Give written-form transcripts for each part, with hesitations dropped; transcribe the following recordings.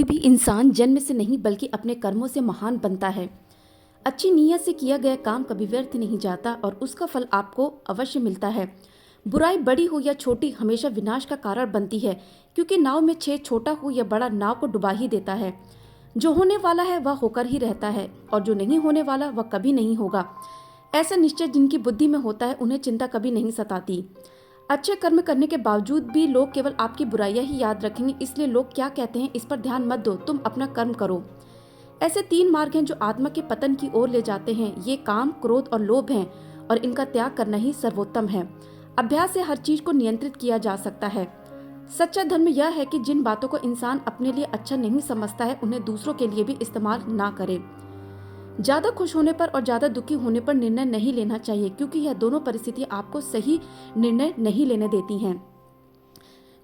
कोई भी इंसान जन्म से नहीं बल्कि अपने कर्मों से महान बनता है। अच्छी नीयत से किया गया काम कभी व्यर्थ नहीं जाता और उसका फल आपको अवश्य मिलता है। बुराई बड़ी हो या छोटी हमेशा विनाश का कारण बनती है, क्योंकि नाव में छेद छोटा हो या बड़ा नाव को डुबा ही देता है। जो होने वाला है वह होकर ही रहता है और जो नहीं होने वाला वह कभी नहीं होगा। ऐसा निश्चय जिनकी बुद्धि में होता है उन्हें चिंता कभी नहीं सताती। अच्छे कर्म करने के बावजूद भी लोग केवल आपकी बुराइयां ही याद रखेंगे, इसलिए लोग क्या कहते हैं इस पर ध्यान मत दो, तुम अपना कर्म करो। ऐसे तीन मार्ग हैं जो आत्मा के पतन की ओर ले जाते हैं। ये काम, क्रोध और लोभ हैं और इनका त्याग करना ही सर्वोत्तम है। अभ्यास से हर चीज को नियंत्रित किया जा सकता है। सच्चा धर्म यह है कि जिन बातों को इंसान अपने लिए अच्छा नहीं समझता है उन्हें दूसरों के लिए भी इस्तेमाल ना करे। ज्यादा खुश होने पर और ज्यादा दुखी होने पर निर्णय नहीं लेना चाहिए, क्योंकि यह दोनों परिस्थितियां आपको सही निर्णय नहीं लेने देती हैं।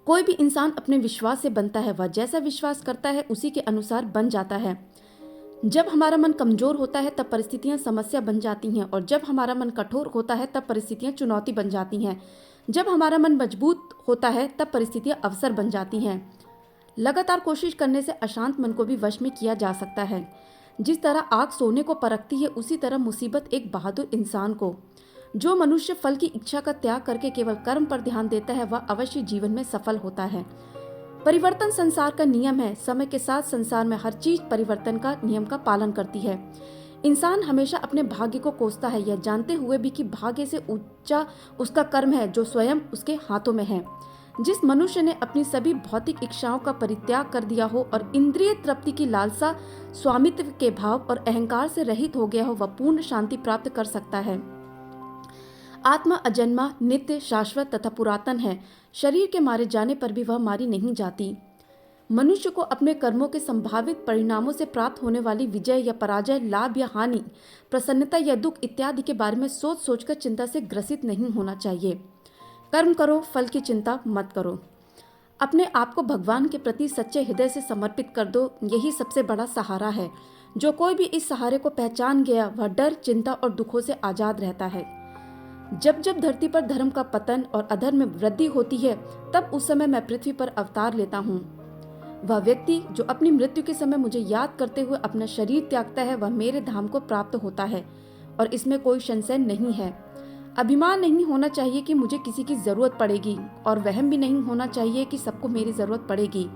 कोई भी इंसान अपने विश्वास से बनता है, वह जैसा विश्वास करता है उसी के अनुसार बन जाता है। जब हमारा मन कमजोर होता है तब परिस्थितियां समस्या बन जाती हैं, और जब हमारा मन कठोर होता है तब परिस्थितियां चुनौती बन जाती हैं। जब हमारा मन मजबूत होता है तब परिस्थितियां अवसर बन जाती हैं। लगातार कोशिश करने से अशांत मन को भी वश में किया जा सकता है। जिस तरह आग सोने को परखती है, उसी तरह मुसीबत एक बहादुर इंसान को। जो मनुष्य फल की इच्छा का त्याग करके केवल कर्म पर ध्यान देता है वह अवश्य जीवन में सफल होता है। परिवर्तन संसार का नियम है। समय के साथ संसार में हर चीज परिवर्तन का नियम का पालन करती है। इंसान हमेशा अपने भाग्य को कोसता है, यह जानते हुए भी कि भाग्य से ऊंचा उसका कर्म है जो स्वयं उसके हाथों में है। जिस मनुष्य ने अपनी सभी भौतिक इच्छाओं का परित्याग कर दिया हो और इंद्रिय तृप्ति की लालसा, स्वामित्व के भाव और अहंकार से रहित हो गया हो, वह पूर्ण शांति प्राप्त कर सकता है। आत्मा अजन्मा, नित्य, शाश्वत तथा पुरातन है। शरीर के मारे जाने पर भी वह मारी नहीं जाती। मनुष्य को अपने कर्मों के संभावित परिणामों से प्राप्त होने वाली विजय या पराजय, लाभ या हानि, प्रसन्नता या दुख इत्यादि के बारे में सोच सोचकर चिंता से ग्रसित नहीं होना चाहिए। कर्म करो, फल की चिंता मत करो। अपने आप को भगवान के प्रति सच्चे हृदय से समर्पित कर दो, यही सबसे बड़ा सहारा है। जो कोई भी इस सहारे को पहचान गया वह डर, चिंता और दुखों से आजाद रहता है। जब जब धरती पर धर्म का पतन और अधर्म में वृद्धि होती है, तब उस समय मैं पृथ्वी पर अवतार लेता हूँ। वह व्यक्ति जो अपनी मृत्यु के समय मुझे याद करते हुए अपना शरीर त्यागता है, वह मेरे धाम को प्राप्त होता है और इसमें कोई संशय नहीं है। अभिमान नहीं होना चाहिए कि मुझे किसी की जरूरत पड़ेगी, और वहम भी नहीं होना चाहिए कि सबको मेरी जरूरत पड़ेगी।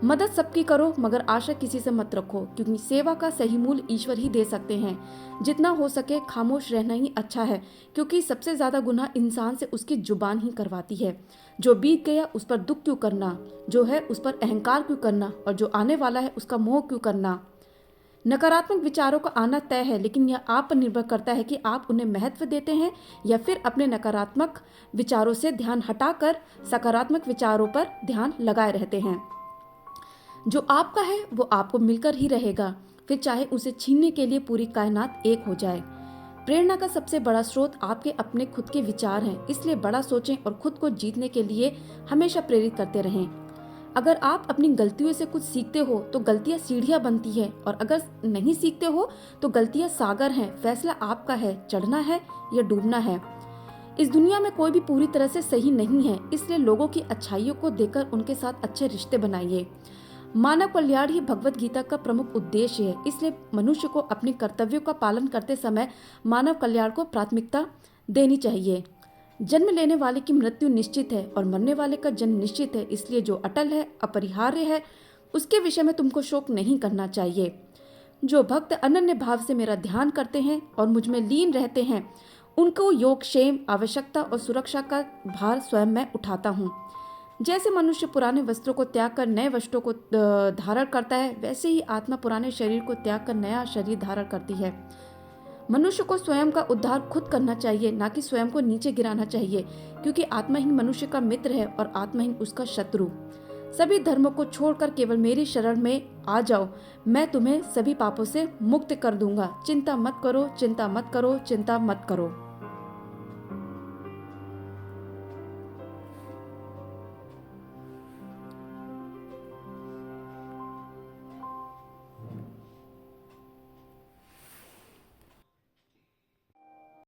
मदद सबकी करो, मगर आशा किसी से मत रखो, क्योंकि सेवा का सही मूल्य ईश्वर ही दे सकते हैं। जितना हो सके खामोश रहना ही अच्छा है, क्योंकि सबसे ज्यादा गुनाह इंसान से उसकी जुबान ही करवाती है। जो बीत गया उस पर दुख क्यों करना, जो है उस पर अहंकार क्यों करना, और जो आने वाला है उसका मोह क्यों करना। नकारात्मक विचारों का आना तय है, लेकिन यह आप पर निर्भर करता है कि आप उन्हें महत्व देते हैं या फिर अपने नकारात्मक विचारों से ध्यान हटाकर सकारात्मक विचारों पर ध्यान लगाए रहते हैं। जो आपका है वो आपको मिलकर ही रहेगा, फिर चाहे उसे छीनने के लिए पूरी कायनात एक हो जाए। प्रेरणा का सबसे बड़ा स्रोत आपके अपने खुद के विचार हैं, इसलिए बड़ा सोचें और खुद को जीतने के लिए हमेशा प्रेरित करते रहें। अगर आप अपनी गलतियों से कुछ सीखते हो तो गलतियां सीढ़ियां बनती है, और अगर नहीं सीखते हो तो गलतियां सागर हैं। फैसला आपका है, चढ़ना है या डूबना है। इस दुनिया में कोई भी पूरी तरह से सही नहीं है, इसलिए लोगों की अच्छाइयों को देखकर उनके साथ अच्छे रिश्ते बनाइए। मानव कल्याण ही भगवत गीता का प्रमुख उद्देश्य है, इसलिए मनुष्य को अपने कर्तव्यों का पालन करते समय मानव कल्याण को प्राथमिकता देनी चाहिए। जन्म लेने वाले की मृत्यु निश्चित है और मरने वाले का जन्म निश्चित है, इसलिए जो अटल है, अपरिहार्य है, उसके विषय में तुमको शोक नहीं करना चाहिए। जो भक्त अनन्य भाव से मेरा ध्यान करते हैं और मुझ में लीन रहते हैं, उनको योगक्षेम, आवश्यकता और सुरक्षा का भार स्वयं मैं उठाता हूँ। जैसे मनुष्य पुराने वस्त्रों को त्याग कर नए वस्त्रों को धारण करता है, वैसे ही आत्मा पुराने शरीर को त्याग कर नया शरीर धारण करती है। मनुष्य को स्वयं का उद्धार खुद करना चाहिए, ना कि स्वयं को नीचे गिराना चाहिए, क्योंकि आत्मा ही मनुष्य का मित्र है और आत्मा ही उसका शत्रु। सभी धर्मों को छोड़कर केवल मेरी शरण में आ जाओ, मैं तुम्हें सभी पापों से मुक्त कर दूंगा। चिंता मत करो, चिंता मत करो, चिंता मत करो।